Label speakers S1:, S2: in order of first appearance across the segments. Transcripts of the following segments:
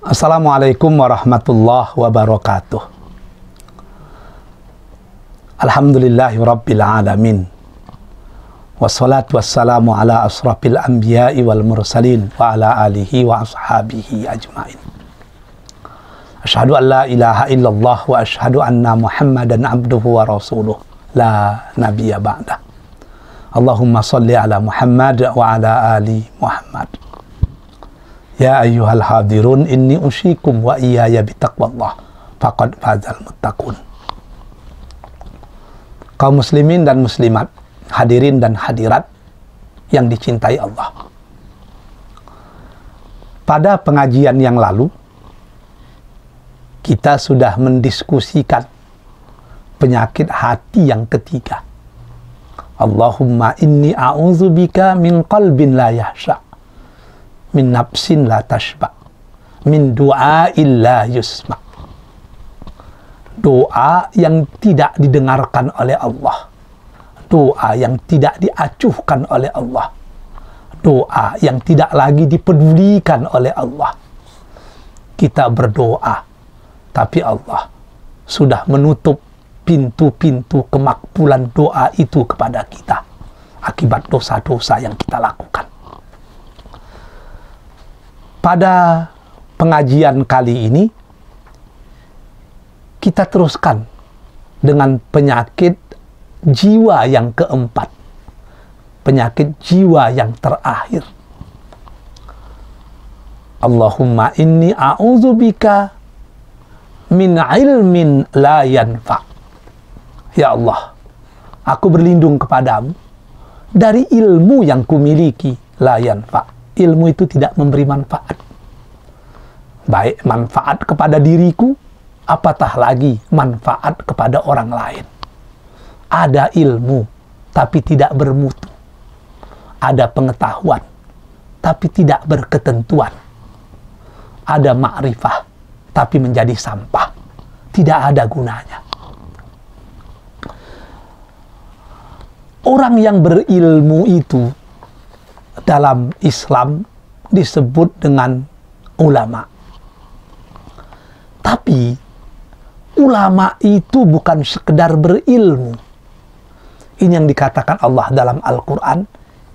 S1: Assalamualaikum warahmatullahi wabarakatuh. Alhamdulillahi rabbil alamin. Wassalatu wassalamu ala asrafil anbiya'i wal mursalin wa ala alihi wa ashabihi ajmain. Asyhadu an la ilaha illallah wa asyhadu anna Muhammadan abduhu wa rasuluh la nabiyya ba'dah. Allahumma salli ala Muhammad wa ala ali Muhammad. Ya ayyuhal hadirun inni usyikum wa iyaya bitaqwallah faqad fazal muttaqun. Kaum muslimin dan muslimat, hadirin dan hadirat yang dicintai Allah. Pada pengajian yang lalu kita sudah mendiskusikan penyakit hati yang ketiga. Allahumma inni a'udzubika min qalbin la yahsha, min nafsin la tashba, min du'ain la yusma. Doa yang tidak didengarkan oleh Allah, doa yang tidak diacuhkan oleh Allah, doa yang tidak lagi dipedulikan oleh Allah. Kita berdoa, tapi Allah sudah menutup pintu-pintu kemakbulan doa itu kepada kita akibat dosa-dosa yang kita lakukan. Pada pengajian kali ini kita teruskan dengan penyakit jiwa yang keempat, penyakit jiwa yang terakhir. Allahumma inni a'udzubika min ilmin la yanfa. Ya Allah, aku berlindung kepadamu dari ilmu yang kumiliki la yanfa. Ilmu itu tidak memberi manfaat. Baik manfaat kepada diriku, apatah lagi manfaat kepada orang lain. Ada ilmu, tapi tidak bermutu. Ada pengetahuan, tapi tidak berketentuan. Ada ma'rifah, tapi menjadi sampah. Tidak ada gunanya. Orang yang berilmu itu dalam Islam disebut dengan ulama. Tapi ulama itu bukan sekedar berilmu. Ini yang dikatakan Allah dalam Al-Quran,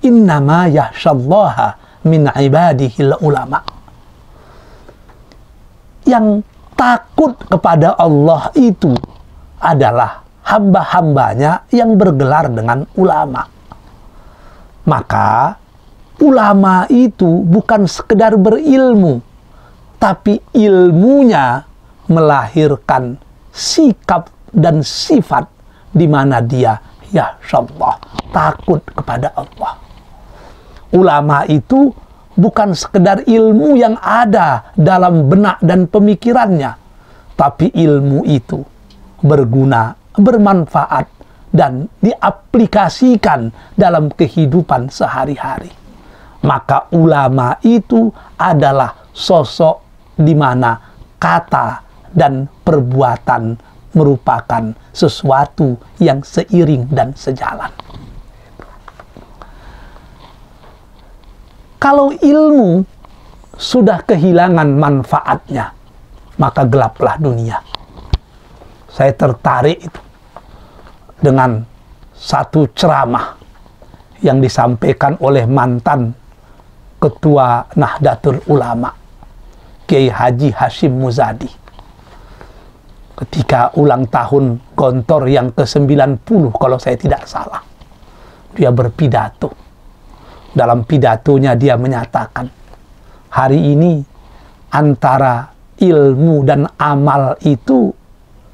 S1: innama yakhsyallaha min ibadihil ulama. Yang takut kepada Allah itu adalah hamba-hambanya yang bergelar dengan ulama. Maka ulama itu bukan sekedar berilmu, tapi ilmunya melahirkan sikap dan sifat di mana dia yakhsyallah, takut kepada Allah. Ulama itu bukan sekedar ilmu yang ada dalam benak dan pemikirannya, tapi ilmu itu berguna, bermanfaat, dan diaplikasikan dalam kehidupan sehari-hari. Maka ulama itu adalah sosok di mana kata dan perbuatan merupakan sesuatu yang seiring dan sejalan. Kalau ilmu sudah kehilangan manfaatnya, maka gelaplah dunia. Saya tertarik itu dengan satu ceramah yang disampaikan oleh mantan Ketua Nahdlatul Ulama, Kiai Haji Hashim Muzadi, ketika ulang tahun Gontor yang ke-90 kalau saya tidak salah. Dia berpidato. Dalam pidatonya dia menyatakan, hari ini antara ilmu dan amal itu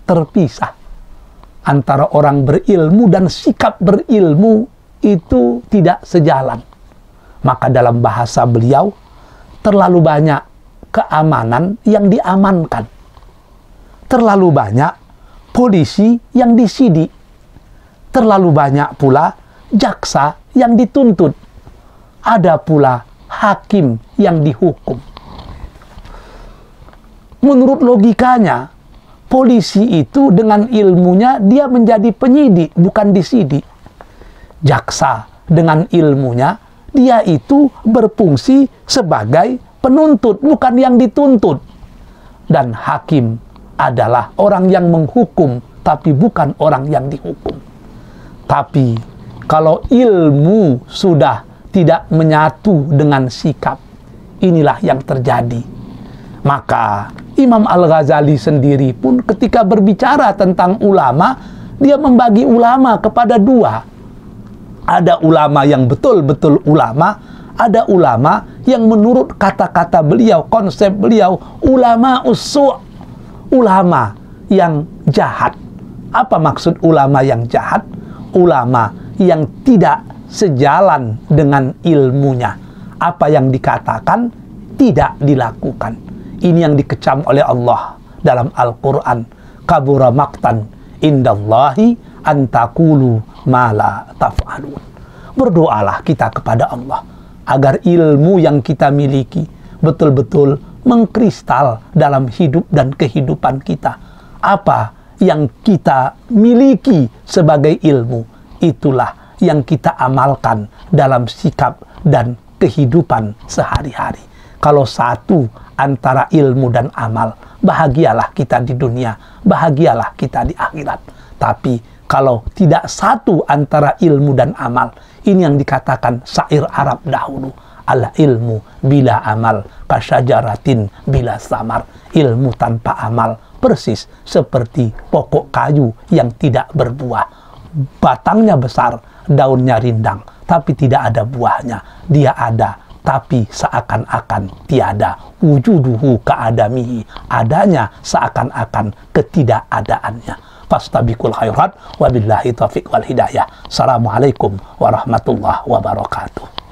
S1: terpisah. Antara orang berilmu dan sikap berilmu itu tidak sejalan. Maka dalam bahasa beliau, terlalu banyak keamanan yang diamankan. Terlalu banyak polisi yang disidik. Terlalu banyak pula jaksa yang dituntut. Ada pula hakim yang dihukum. Menurut logikanya, polisi itu dengan ilmunya dia menjadi penyidik, bukan disidik. Jaksa dengan ilmunya dia itu berfungsi sebagai penuntut, bukan yang dituntut. dan hakim adalah orang yang menghukum, tapi bukan orang yang dihukum. Tapi kalau ilmu sudah tidak menyatu dengan sikap, inilah yang terjadi. Maka Imam Al-Ghazali sendiri pun ketika berbicara tentang ulama, dia membagi ulama kepada dua. Ada ulama yang betul-betul ulama, ada ulama yang menurut kata-kata beliau, konsep beliau, ulama usu', ulama yang jahat. Apa maksud ulama yang jahat? Ulama yang tidak sejalan dengan ilmunya. Apa yang dikatakan tidak dilakukan. Ini yang dikecam oleh Allah dalam Al-Quran. Kabura maqtan indallahi antakulu ma la taf'alun. Berdoalah kita kepada Allah agar ilmu yang kita miliki betul-betul mengkristal dalam hidup dan kehidupan kita. Apa yang kita miliki sebagai ilmu, itulah yang kita amalkan dalam sikap dan kehidupan sehari-hari. Kalau satu antara ilmu dan amal, bahagialah kita di dunia, bahagialah kita di akhirat. Tapi kalau tidak satu antara ilmu dan amal, ini yang dikatakan syair Arab dahulu, al ilmu bila amal kasyajaratin bila samar. Ilmu tanpa amal persis seperti pokok kayu yang tidak berbuah. Batangnya besar, daunnya rindang, tapi tidak ada buahnya. Dia ada, tapi seakan-akan tiada. Wujuduhu ka'adamihi, adanya seakan-akan ketidakadaannya. Fastabiqul khairat, wabillahi taufiq wal hidayah. Assalamualaikum warahmatullahi wabarakatuh.